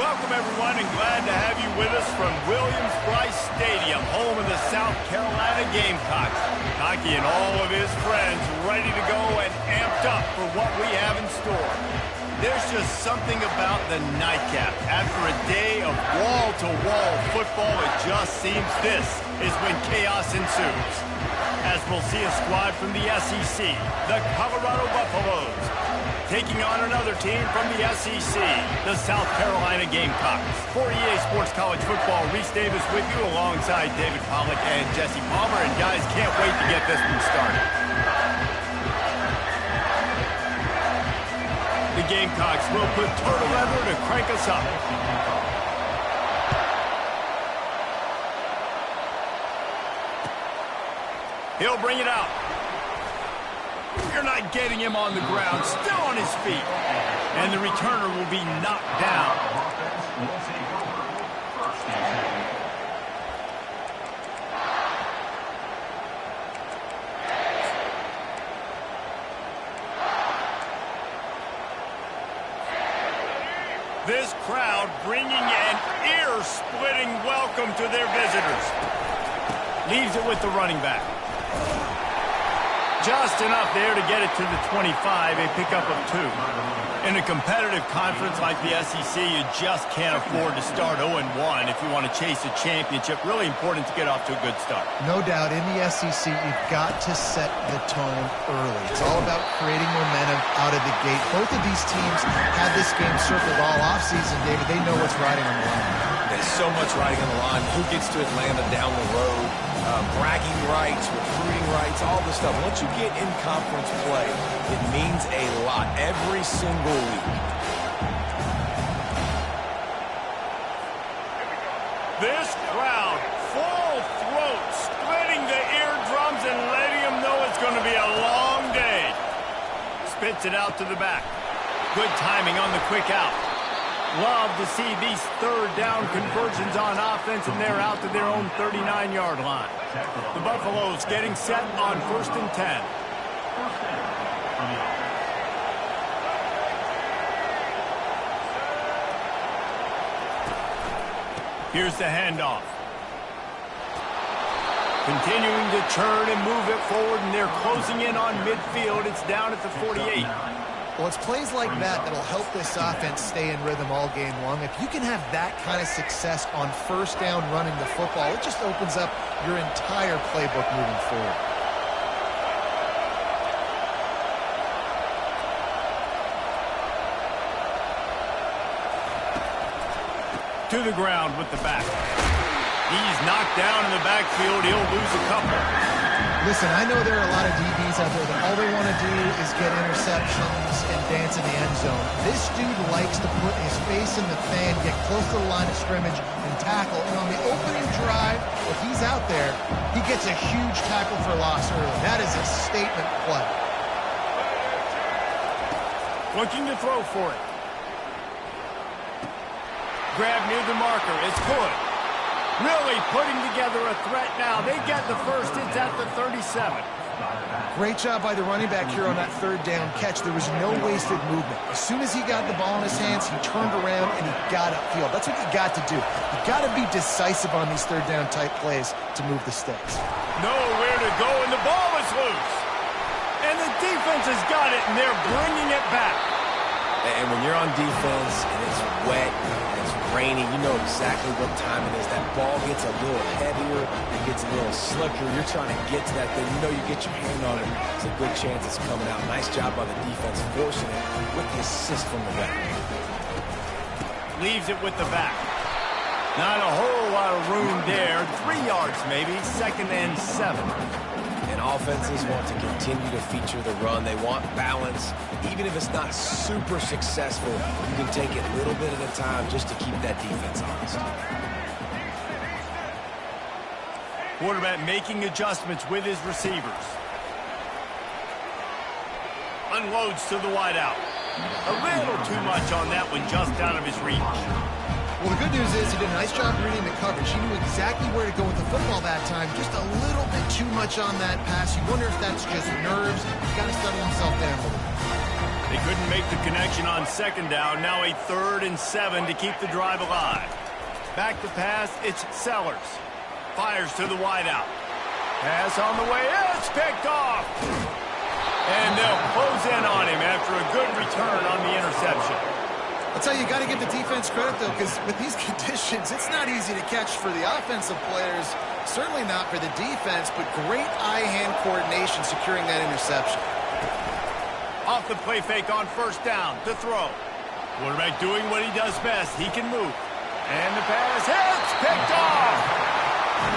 Welcome, everyone, and glad to have you with us from Williams-Brice Stadium, home of the South Carolina Gamecocks. Hockey and all of his friends ready to go and amped up for what we have in store. There's just something about the nightcap. After a day of wall-to-wall football, it just seems this is when chaos ensues. As we'll see a squad from the SEC, the Colorado Buffaloes, taking on another team from the SEC, the South Carolina Gamecocks. For EA Sports College Football, Reese Davis with you alongside David Pollack and Jesse Palmer. And guys, can't wait to get this one started. The Gamecocks will put total leather to crank us up. He'll bring it out. You're not getting him on the ground, still on his feet. And the returner will be knocked down. This crowd bringing an ear-splitting welcome to their visitors. Leaves it with the running back. Just enough there to get it to the 25, a pickup of 2. In a competitive conference like the SEC, you just can't afford to start 0-1 if you want to chase a championship. Really important to get off to a good start. No doubt, in the SEC, you've got to set the tone early. It's all about creating momentum out of the gate. Both of these teams had this game circled all offseason, David. They know what's riding on the line. There's so much riding on the line. Who gets to Atlanta down the road? Bragging rights, recruiting rights, all this stuff. Once you get in conference play, it means a lot every single week. This crowd, full throat, splitting the eardrums and letting them know it's going to be a long day. Spits it out to the back. Good timing on the quick out. Love to see these third down conversions on offense, and they're out to their own 39-yard line. The Buffaloes getting set on 1st and 10. Here's the handoff. Continuing to churn and move it forward, and they're closing in on midfield. It's down at the 48. Well, it's plays like that that'll help this offense stay in rhythm all game long. If you can have that kind of success on 1st down running the football, it just opens up your entire playbook moving forward. To the ground with the back. He's knocked down in the backfield. He'll lose a couple. Listen, I know there are a lot of DBs out there that all they want to do is get interceptions and dance in the end zone. This dude likes to put his face in the fan, get close to the line of scrimmage, and tackle. And on the opening drive, if he's out there, he gets a huge tackle for loss early. That is a statement play. Looking to throw for it. Grab near the marker. It's good. Really putting together a threat now. They get the first. It's at the 37. Great job by the running back here on that 3rd down catch. There was no wasted movement. As soon as he got the ball in his hands, he turned around and he got upfield. That's what you got to do. You got to be decisive on these 3rd down type plays to move the sticks. Nowhere to go, and the ball is loose. And the defense has got it, and they're bringing it back. And when you're on defense and it's wet and it's rainy, you know exactly what time it is. That ball gets a little heavier, it gets a little slicker. You're trying to get to that thing. You know you get your hand on it. There's a good chance it's coming out. Nice job by the defense forcing it with the assist from the veteran. Leaves it with the back. Not a whole lot of room there. 3 yards maybe. 2nd and 7. And offenses want to continue to feature the run. They want balance. Even if it's not super successful, you can take it a little bit at a time just to keep that defense honest. Quarterback making adjustments with his receivers. Unloads to the wideout. A little too much on that one, just out of his reach. Well, the good news is he did a nice job reading the coverage. He knew exactly where to go with the football that time. Just a little bit too much on that pass. You wonder if that's just nerves. He's got to settle himself down a little bit. They couldn't make the connection on second down. Now a 3rd and 7 to keep the drive alive. Back to pass, it's Sellers. Fires to the wideout. Pass on the way, it's picked off. And they'll close in on him after a good return on the interception. I'll tell you, you got to give the defense credit, though, because with these conditions, it's not easy to catch for the offensive players, certainly not for the defense, but great eye-hand coordination securing that interception. Off the play fake on first down to throw. Quarterback doing what he does best. He can move. And the pass hits, picked off.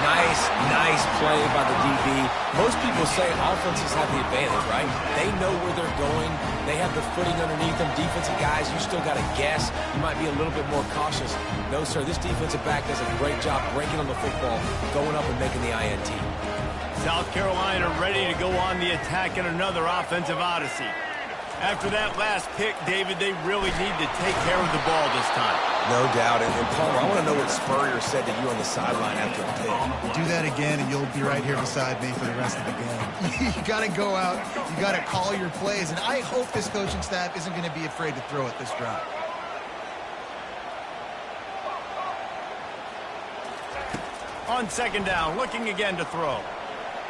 Nice play by the DB. Most people say offenses have the advantage, right? They know where they're going. They have the footing underneath them. Defensive guys, you still got to guess. You might be a little bit more cautious. No, sir, this defensive back does a great job breaking on the football, going up and making the INT. South Carolina ready to go on the attack in another offensive odyssey. After that last pick, David, they really need to take care of the ball this time. No doubt. And Palmer, I want to know what Spurrier said to you on the sideline after a pick. Do that again, and you'll be right here beside me for the rest of the game. You got to go out. You got to call your plays. And I hope this coaching staff isn't going to be afraid to throw it this drive. On second down, looking again to throw.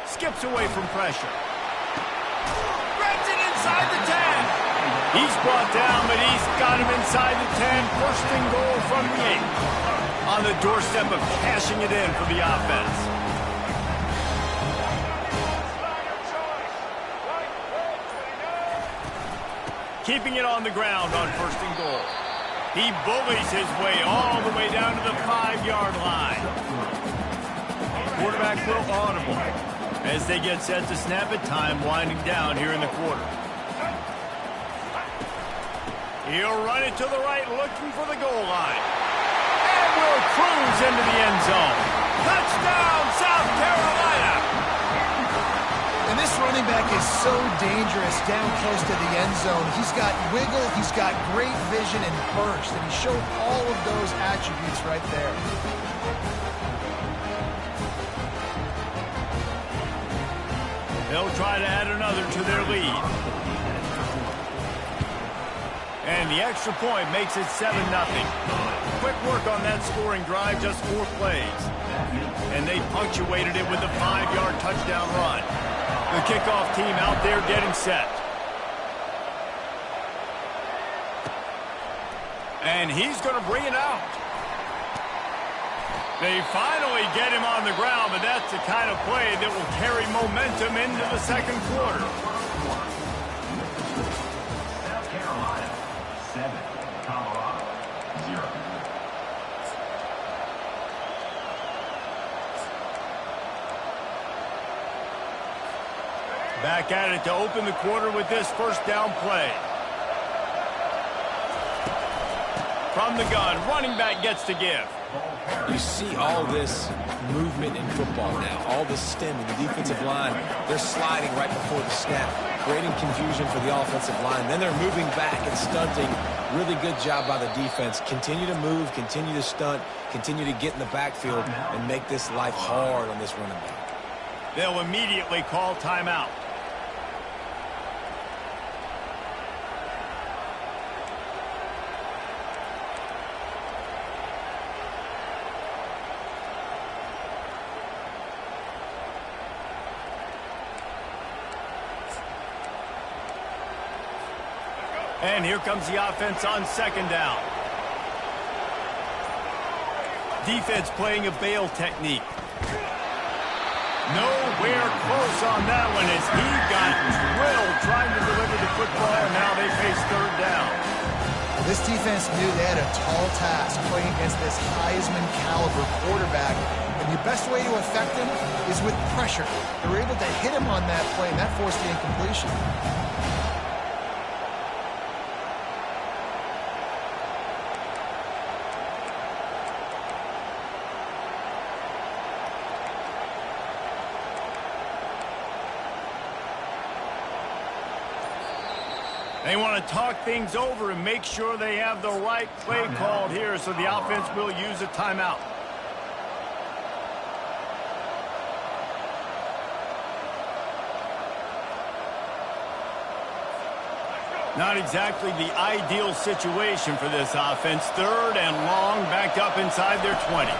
Skips away from pressure. Inside the 10. He's brought down, but he's got him inside the 10. First and goal from the 8. On the doorstep of cashing it in for the offense. Keeping it on the ground on first and goal. He bullies his way all the way down to the 5-yard line. Quarterback will audible as they get set to snap it. Time winding down here in the quarter. He'll run it to the right, looking for the goal line. And will cruise into the end zone. Touchdown, South Carolina! And this running back is so dangerous down close to the end zone. He's got wiggle, he's got great vision and burst, and he showed all of those attributes right there. They'll try to add another to their lead. And the extra point makes it 7-0. Quick work on that scoring drive, just 4 plays. And they punctuated it with a 5-yard touchdown run. The kickoff team out there getting set. And he's going to bring it out. They finally get him on the ground, but that's the kind of play that will carry momentum into the second quarter. South Carolina, 7. Colorado, 0. Back at it to open the quarter with this first down play. From the gun, running back gets to give. You see all this movement in football now, all this stemming. The defensive line, they're sliding right before the snap, creating confusion for the offensive line. Then they're moving back and stunting. Really good job by the defense. Continue to move, continue to stunt, continue to get in the backfield and make this life hard on this running back. They'll immediately call timeout. And here comes the offense on second down. Defense playing a bail technique. Nowhere close on that one as he got drilled trying to deliver the football, and now they face third down. This defense knew they had a tall task playing against this Heisman caliber quarterback, and the best way to affect him is with pressure. They were able to hit him on that play, and that forced the incompletion. They want to talk things over and make sure they have the right play called here, so the offense will use a timeout. Not exactly the ideal situation for this offense. 3rd and long, backed up inside their 20.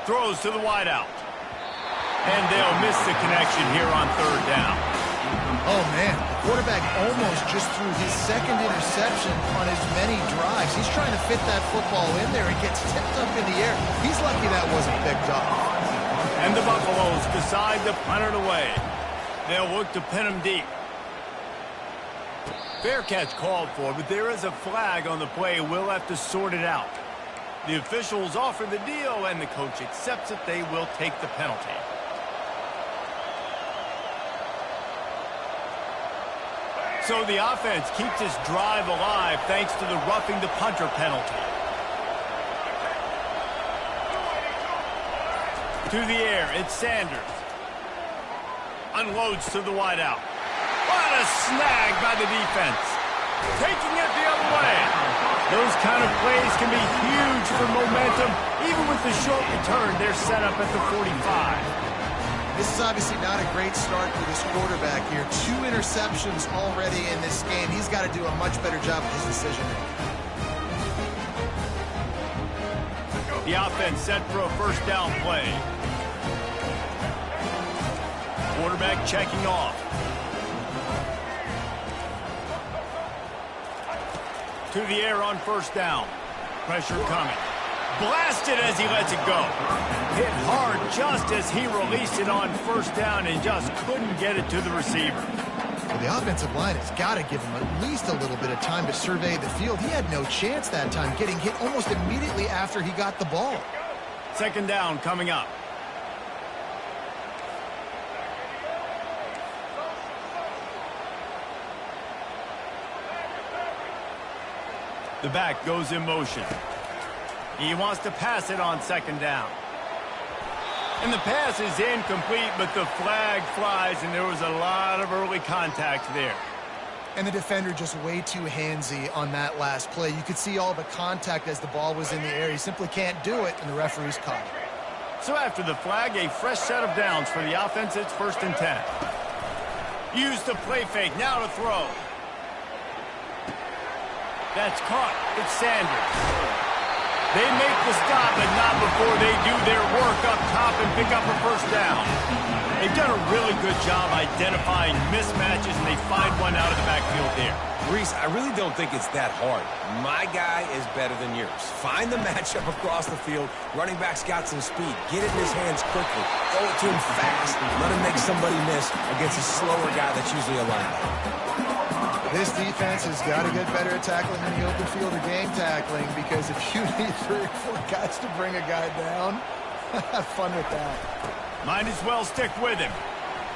Throws to the wideout. And they'll miss the connection here on 3rd down. Oh, man, the quarterback almost just threw his 2nd interception on as many drives. He's trying to fit that football in there. It gets tipped up in the air. He's lucky that wasn't picked up. And the Buffaloes decide to punt it away. They'll look to pin him deep. Fair catch called for, but there is a flag on the play. We'll have to sort it out. The officials offer the deal, and the coach accepts it. They will take the penalty. So the offense keeps this drive alive thanks to the roughing the punter penalty. To the air, it's Sanders. Unloads to the wideout. What a snag by the defense. Taking it the other way. Those kind of plays can be huge for momentum. Even with the short return, they're set up at the 45. This is obviously not a great start for this quarterback here. 2 interceptions already in this game. He's got to do a much better job with his decision-making. The offense set for a 1st down play. Quarterback checking off. To the air on 1st down. Pressure coming. Blasted as he lets it go. Hit hard just as he released it on 1st down and just couldn't get it to the receiver. Well, the offensive line has got to give him at least a little bit of time to survey the field. He had no chance that time, getting hit almost immediately after he got the ball. 2nd down coming up. The back goes in motion. He wants to pass it on 2nd down. And the pass is incomplete, but the flag flies, and there was a lot of early contact there. And the defender just way too handsy on that last play. You could see all the contact as the ball was in the air. He simply can't do it, and the referee's caught it. So after the flag, a fresh set of downs for the offense. It's 1st and 10. Use the play fake. Now to throw. That's caught. It's Sanders. They make the stop, but not before they do their work up top and pick up a 1st down. They've done a really good job identifying mismatches, and they find one out of the backfield there. Reese, I really don't think it's that hard. My guy is better than yours. Find the matchup across the field. Running back's got some speed. Get it in his hands quickly. Throw it to him fast. Let him make somebody miss against a slower guy that's usually a linebacker. This defense has got to get better at tackling in the open field or game tackling, because if you need 3 or 4 guys to bring a guy down, have fun with that. Might as well stick with him.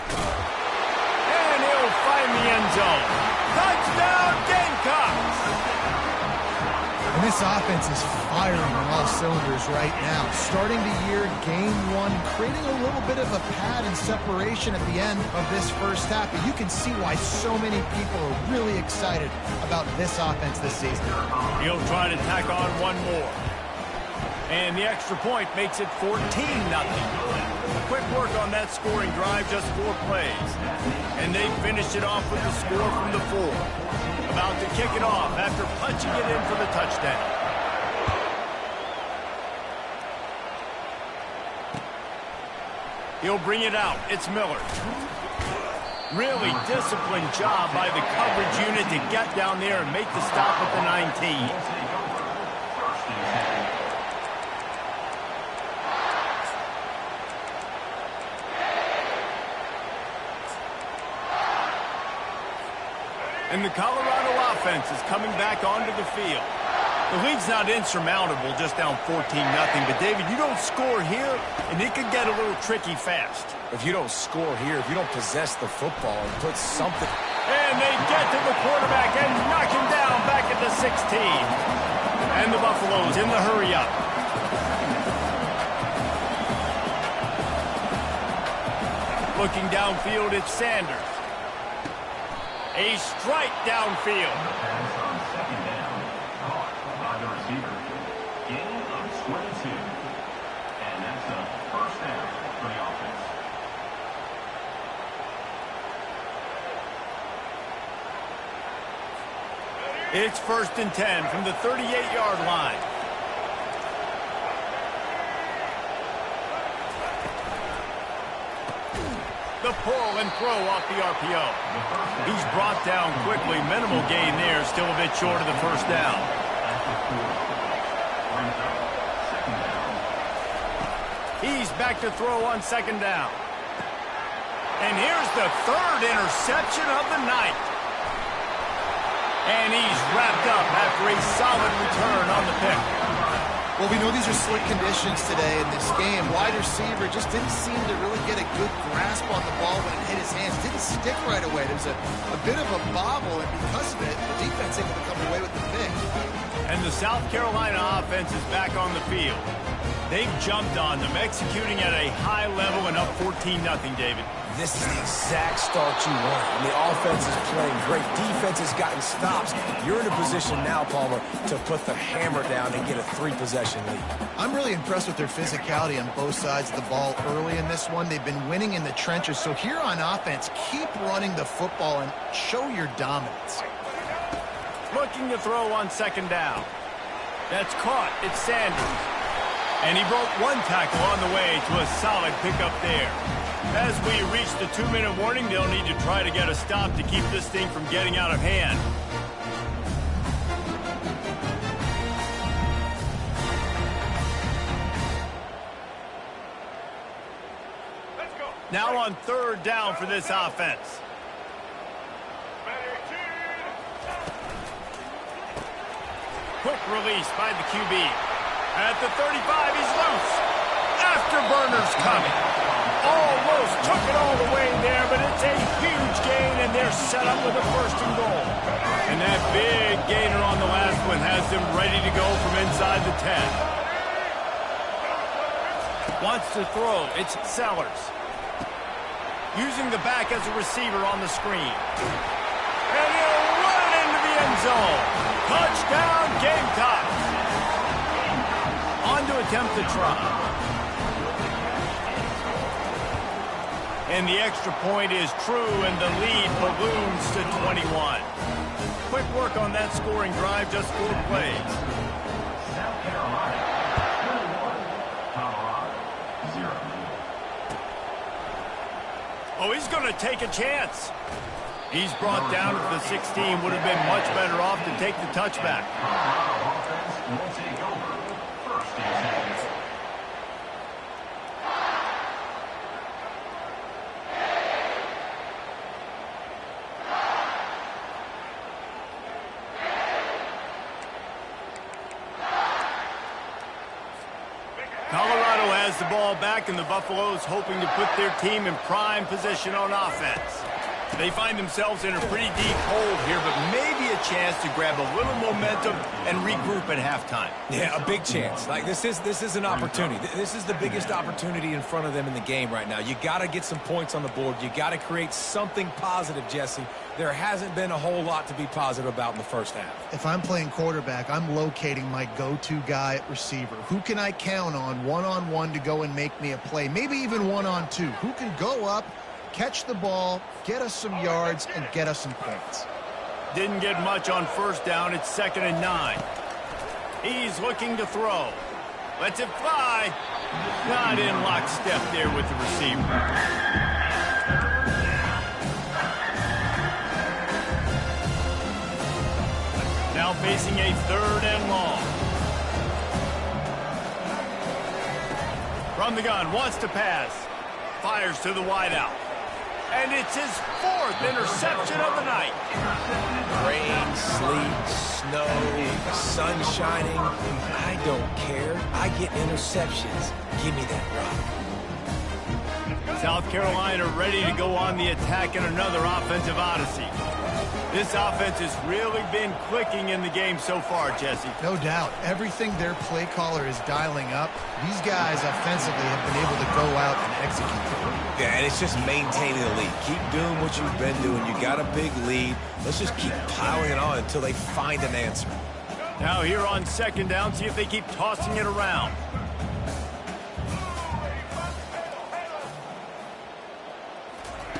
And he'll find the end zone. Touchdown, Gamecocks! And this offense is firing on all cylinders right now. Starting the year, game 1, creating a little bit of a pad and separation at the end of this 1st half. But you can see why so many people are really excited about this offense this season. He'll try to tack on one more. And the extra point makes it 14-0. Quick work on that scoring drive, just 4 plays. And they finished it off with the score from the 4. About to kick it off after punching it in for the touchdown. He'll bring it out. It's Miller. Really disciplined job by the coverage unit to get down there and make the stop at the 19. And the Colorado offense is coming back onto the field. The lead's not insurmountable, just down 14-0. But, David, you don't score here, and it could get a little tricky fast. If you don't score here, if you don't possess the football and put something... And they get to the quarterback and knock him down back at the 16. And the Buffaloes in the hurry-up. Looking downfield, it's Sanders. A strike downfield. Pass on 2nd down. Caught by the receiver. Gain of 22. And that's a 1st down for the offense. It's 1st and 10 from the 38-yard line. The pull and throw off the RPO. He's brought down quickly. Minimal gain there. Still a bit short of the first down. He's back to throw on 2nd down. And here's the 3rd interception of the night. And he's wrapped up after a solid return on the pick. Well, we know these are slick conditions today in this game. Wide receiver just didn't seem to really get a good grasp on the ball when it hit his hands. Didn't stick right away. There was a bit of a bobble, and because of it, the defense able to come away with the pick. And the South Carolina offense is back on the field. They've jumped on them, executing at a high level and up 14-0, David. This is the exact start you want. And the offense is playing great. Defense has gotten stops. You're in a position now, Palmer, to put the hammer down and get a 3-possession lead. I'm really impressed with their physicality on both sides of the ball early in this one. They've been winning in the trenches. So here on offense, keep running the football and show your dominance. Looking to throw on 2nd down. That's caught. It's Sanders. And he broke one tackle on the way to a solid pickup there. As we reach the 2-minute warning, they'll need to try to get a stop to keep this thing from getting out of hand. Let's go. Now on 3rd down for this offense. Quick release by the QB. At the 35, he's loose. Afterburner's coming. Almost took it all the way there, but it's a huge gain, and they're set up with a 1st and goal. And that big gainer on the last one has them ready to go from inside the 10. Wants to throw. It's Sellers. Using the back as a receiver on the screen. And he'll run it into the end zone. Touchdown, Gamecocks. On to attempt the try. And the extra point is true, and the lead balloons to 21. Quick work on that scoring drive, just 4 plays. South Carolina, 1, Colorado, 0. Oh, he's going to take a chance. He's brought down at the 16. Would have been much better off to take the touchback. Colorado offense will take over 1st and 10. Colorado has the ball back, and the Buffaloes hoping to put their team in prime position on offense. They find themselves in a pretty deep hole here, but maybe a chance to grab a little momentum and regroup at halftime. Yeah, a big chance. Like this is an opportunity. This is the biggest opportunity in front of them in the game right now. You got to get some points on the board. You got to create something positive, Jesse. There hasn't been a whole lot to be positive about in the first half. If I'm playing quarterback, I'm locating my go-to guy at receiver. Who can I count on one-on-one to go and make me a play? Maybe even one-on-two. Who can go up, catch the ball, get us some yards, and get us some points? Didn't get much on 1st down. It's 2nd and 9. He's looking to throw. Lets it fly. Not in lockstep there with the receiver. Now facing a 3rd and long. From the gun, wants to pass. Fires to the wideout. And it's his 4th interception of the night. Rain, sleet, snow, sun shining. I don't care. I get interceptions. Give me that rock. South Carolina ready to go on the attack in another offensive odyssey. This offense has really been clicking in the game so far, Jesse. No doubt. Everything their play caller is dialing up, these guys offensively have been able to go out and execute. Yeah, and it's just maintaining the lead. Keep doing what you've been doing. You got a big lead. Let's just keep piling it on until they find an answer. Now here on 2nd down, see if they keep tossing it around.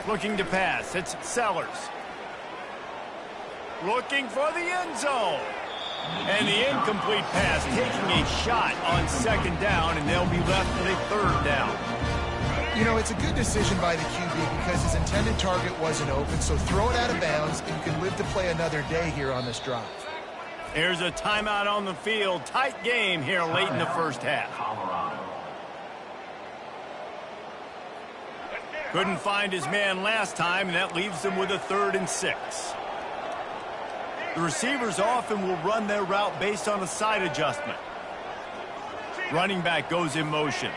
Looking to pass. It's Sellers. looking for the end zone. And the incomplete pass, taking a shot on second down, and they'll be left with a third down. You know, it's a good decision by the QB because his intended target wasn't open, so throw it out of bounds, and you can live to play another day here on this drive. Here's a timeout on the field. Tight game here late in the first half. Couldn't find his man last time, and that leaves him with a 3rd and 6. The receivers often will run their route based on a side adjustment. Running back goes in motion.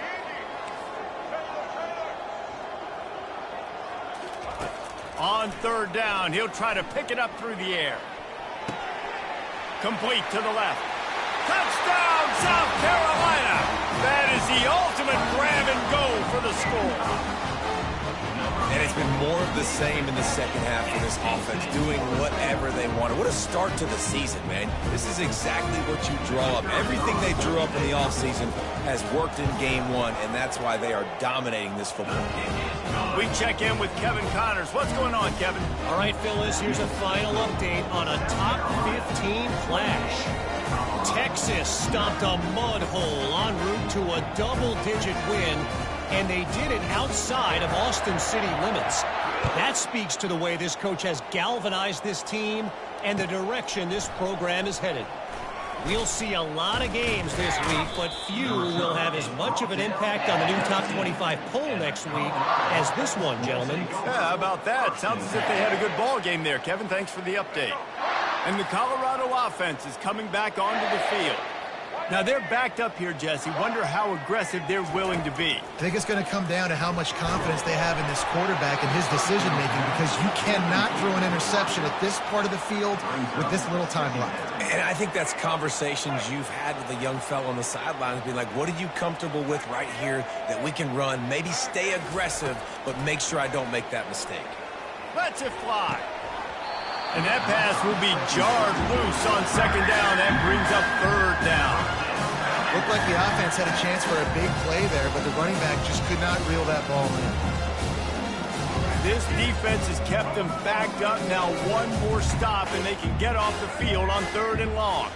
On 3rd down, he'll try to pick it up through the air. Complete to the left. Touchdown, South Carolina! That is the ultimate grab and go for the score. And it's been more of the same in the second half for this offense, doing whatever they wanted. What a start to the season, man. This is exactly what you draw up. Everything they drew up in the offseason has worked in game 1, and that's why they are dominating this football game. We check in with Kevin Connors. What's going on, Kevin? All right, Phyllis, here's a final update on a top 15 clash. Texas stomped a mud hole en route to a double-digit win, and they did it outside of Austin city limits. That speaks to the way this coach has galvanized this team and the direction this program is headed. We'll see a lot of games this week, but few will have as much of an impact on the new top 25 poll next week as this one, gentlemen. Yeah, how about that? Sounds as if they had a good ball game there, Kevin. Thanks for the update. And the Colorado offense is coming back onto the field. Now, they're backed up here, Jesse. Wonder how aggressive they're willing to be. I think it's going to come down to how much confidence they have in this quarterback and his decision-making, because you cannot throw an interception at this part of the field with this little time left. And I think that's conversations you've had with a young fellow on the sidelines, being like, what are you comfortable with right here that we can run? Maybe stay aggressive, but make sure I don't make that mistake. Lets it fly. And that pass will be jarred loose on second down. That brings up 3rd down. Looked like the offense had a chance for a big play there, but the running back just could not reel that ball in. This defense has kept them backed up. Now one more stop, and they can get off the field on 3rd and long.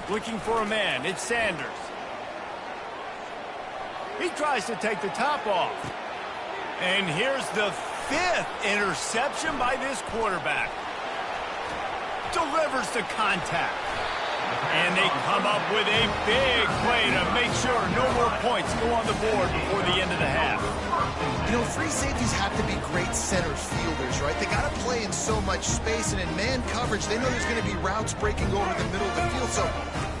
Looking for a man. It's Sanders. He tries to take the top off. And here's the 5th interception by this quarterback. Delivers the contact. And they come up with a big play to make sure no more points go on the board before the end of the half. You know, free safeties have to be great center fielders, right? They got to play in so much space, and in man coverage, they know there's going to be routes breaking over the middle of the field. So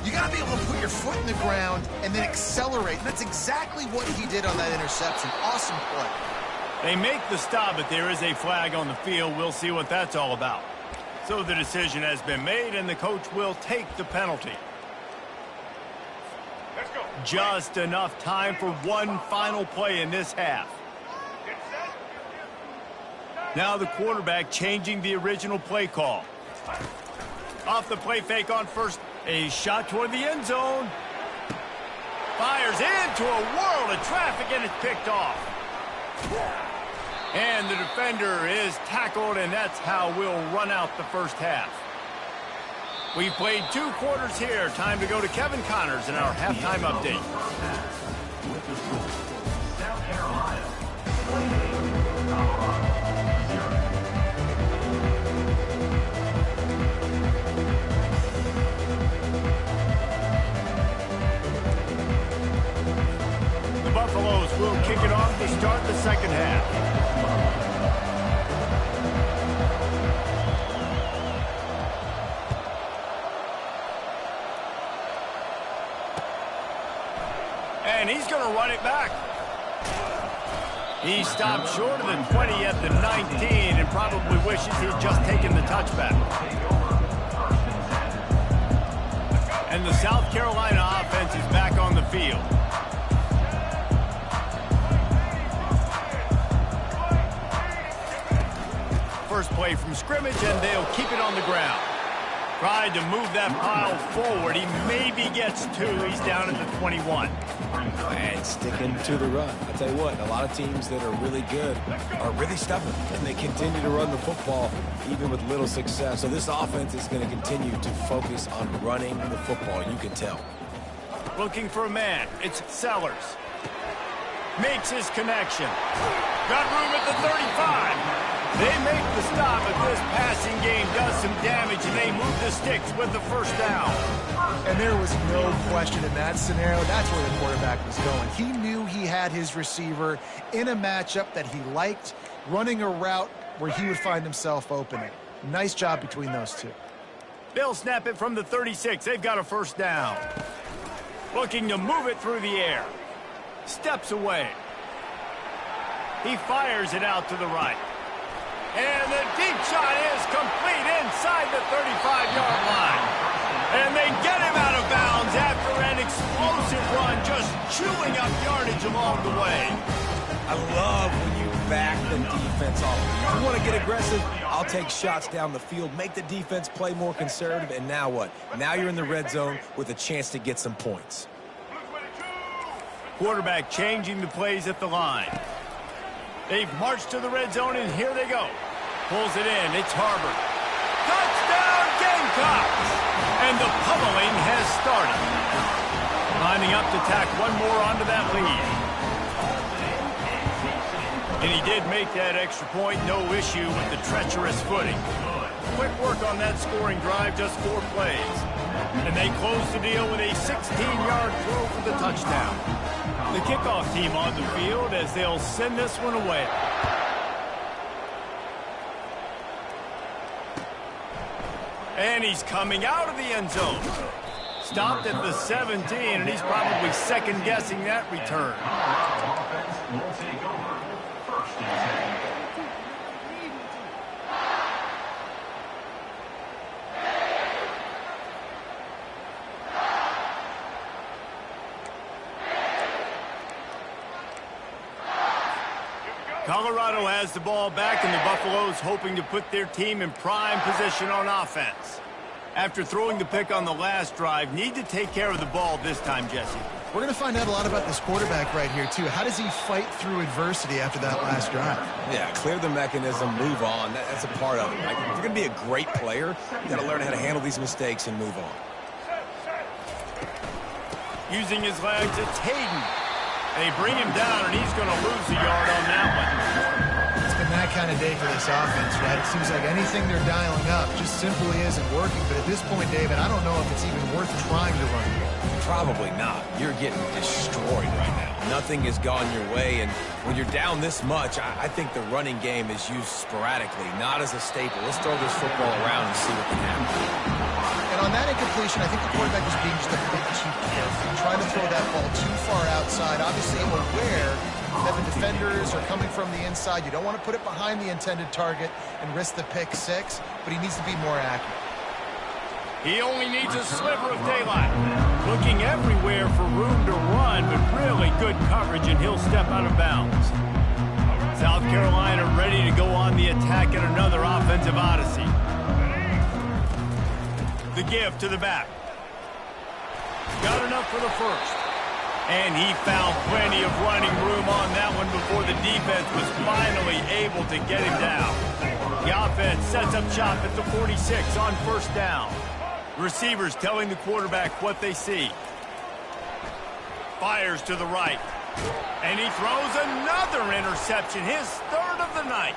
you got to be able to put your foot in the ground and then accelerate. And that's exactly what he did on that interception. Awesome play. They make the stop, but there is a flag on the field. We'll see what that's all about. So the decision has been made, and the coach will take the penalty. Let's go. Just enough time for one final play in this half. Now the quarterback changing the original play call. Off the play fake on first. A shot toward the end zone. Fires into a world of traffic, and it's picked off. And the defender is tackled, and that's how we'll run out the first half. We've played 2 quarters here. Time to go to Kevin Connors in our halftime update. South Carolina, 28, Colorado, 0. The Buffaloes will kick it off to start the second half. And he's going to run it back. He stopped short of the 20 at the 19 and probably wishes he'd just taken the touchback. And the South Carolina offense is back on the field. First play from scrimmage, and they'll keep it on the ground. Tried to move that pile forward. He maybe gets 2. He's down at the 21. And sticking to the run. I'll tell you what, a lot of teams that are really good are really stubborn, and they continue to run the football even with little success. So this offense is going to continue to focus on running the football. You can tell. Looking for a man. It's Sellers. Makes his connection. Got room at the 35. They make the stop, but this passing game does some damage, and they move the sticks with the first down. And there was no question in that scenario. That's where the quarterback was going. He knew he had his receiver in a matchup that he liked, running a route where he would find himself opening. Nice job between those two. They'll snap it from the 36. They've got a first down. Looking to move it through the air. Steps away. He fires it out to the right. And the deep shot is complete inside the 35-yard line. And they get him out of bounds after an explosive run, just chewing up yardage along the way. I love when you back the defense off. If you want to get aggressive, I'll take shots down the field, make the defense play more conservative, and now what? Now you're in the red zone with a chance to get some points. Quarterback changing the plays at the line. They've marched to the red zone, and here they go. Pulls it in. It's Harbert. Touchdown, Gamecocks! And the pummeling has started. Lining up to tack one more onto that lead. And he did make that extra point. No issue with the treacherous footing. Quick work on that scoring drive, just 4 plays. And they close the deal with a 16-yard throw for the touchdown. The kickoff team on the field as they'll send this one away. And he's coming out of the end zone. Stopped at the 17, and he's probably second-guessing that return. Offense will take over. First and 10. Colorado has the ball back, and the Buffaloes hoping to put their team in prime position on offense. After throwing the pick on the last drive, need to take care of the ball this time, Jesse. We're going to find out a lot about this quarterback right here, too. How does he fight through adversity after that last drive? Yeah, clear the mechanism, move on. That's a part of it. Like, if you're going to be a great player, you got to learn how to handle these mistakes and move on. Using his legs, it's Hayden. They bring him down, and he's going to lose a yard on that one. It's been that kind of day for this offense, right? It seems like anything they're dialing up just simply isn't working. But at this point, David, I don't know if it's even worth trying to run. Probably not. You're getting destroyed right now. Nothing has gone your way, and when you're down this much, I think the running game is used sporadically, not as a staple. Let's throw this football around and see what can happen. And on that incompletion, I think the quarterback was being just a bit too careful, trying to throw that ball too far outside, obviously aware that the defenders are coming from the inside. You don't want to put it behind the intended target and risk the pick 6, but he needs to be more accurate. He only needs a sliver of daylight. Looking everywhere for room to run, but really good coverage, and he'll step out of bounds. South Carolina ready to go on the attack in another offensive odyssey. The give to the back. Got enough for the first. And he found plenty of running room on that one before the defense was finally able to get him down. The offense sets up shop at the 46 on first down. Receivers telling the quarterback what they see. Fires to the right. And he throws another interception, his 3rd of the night.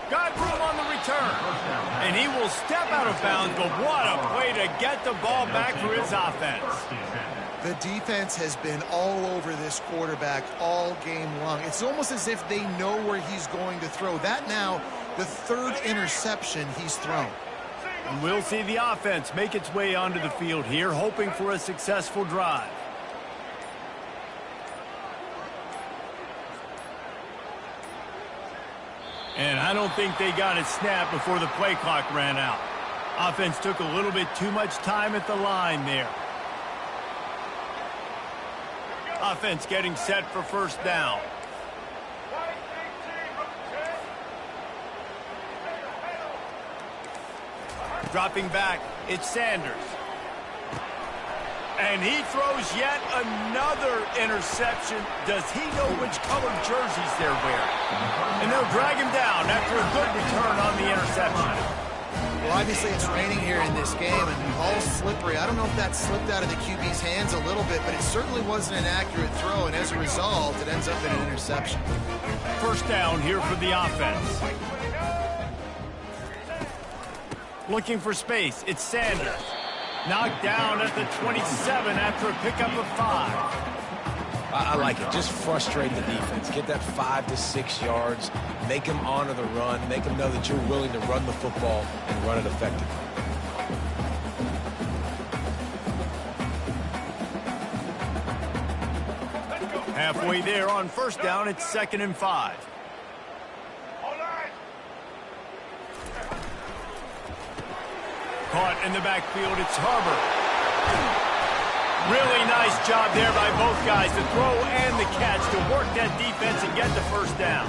Got room on the return. And he will step out of bounds, but what a play to get the ball back for his offense. The defense has been all over this quarterback all game long. It's almost as if they know where he's going to throw. That now, the 3rd interception he's thrown. And we'll see the offense make its way onto the field here, hoping for a successful drive. And I don't think they got it snapped before the play clock ran out. Offense took a little bit too much time at the line there. Offense getting set for first down. Dropping back, it's Sanders. And he throws yet another interception. Does he know which colored jerseys they're wearing? And they'll drag him down after a good return on the interception. Well, obviously it's raining here in this game, and the ball's slippery. I don't know if that slipped out of the QB's hands a little bit, but it certainly wasn't an accurate throw, and as a result, it ends up in an interception. First down here for the offense. Looking for space, it's Sanders. Knocked down at the 27 after a pickup of 5. I like it. Just frustrate the defense. Get that 5 to 6 yards. Make them honor the run. Make them know that you're willing to run the football and run it effectively. Halfway there on first down, it's 2nd and 5. Caught in the backfield, it's Harbor. Really nice job there by both guys, the throw and the catch, to work that defense and get the first down.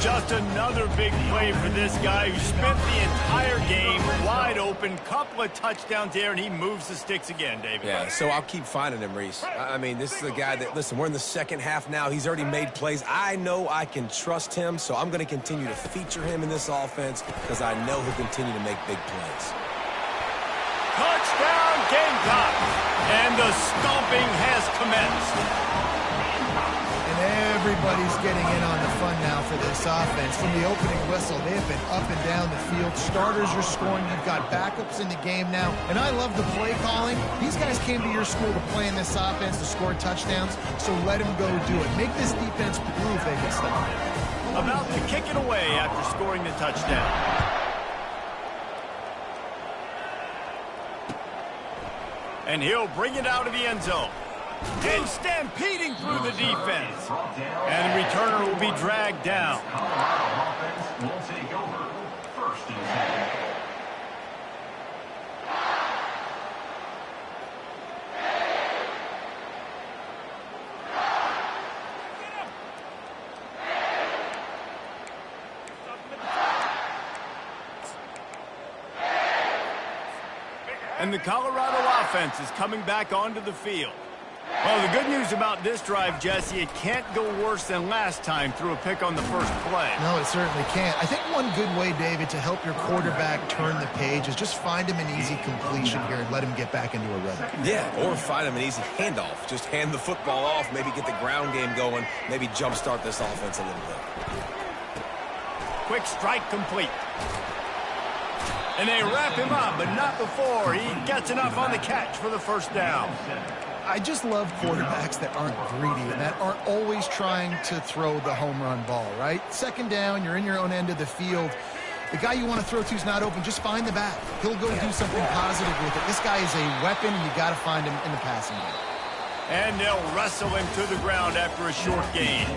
Just another big play for this guy who spent the entire game wide open, couple of touchdowns there, and he moves the sticks again, David. Yeah, so I'll keep finding him, Reese. I mean, this is a guy that, listen, we're in the second half now. He's already made plays. I know I can trust him, so I'm going to continue to feature him in this offense because I know he'll continue to make big plays. Touchdown, Gamecocks! And the stomping has commenced. And everybody's getting in on the fun now for this offense. From the opening whistle, they have been up and down the field. Starters are scoring. You've got backups in the game now. And I love the play calling. These guys came to your school to play in this offense to score touchdowns, so let them go do it. Make this defense prove they can stop. About to kick it away after scoring the touchdown. And he'll bring it out of the end zone. And stampeding through the defense. And the returner will be dragged down. Colorado offense will take over. 1st and 10. And the Colorado offense is coming back onto the field. Well, the good news about this drive, Jesse, it can't go worse than last time through a pick on the first play. No, it certainly can't. I think one good way, David, to help your quarterback turn the page is just find him an easy completion here and let him get back into a rhythm. Yeah, or find him an easy handoff. Just hand the football off, maybe get the ground game going, maybe jumpstart this offense a little bit. Quick strike complete. And they wrap him up, but not before he gets enough on the catch for the first down. I just love quarterbacks that aren't greedy and that aren't always trying to throw the home run ball, right? 2nd down, you're in your own end of the field. The guy you want to throw to is not open. Just find the back. He'll go do something positive with it. This guy is a weapon, and you got to find him in the passing game. And they'll wrestle him to the ground after a short gain.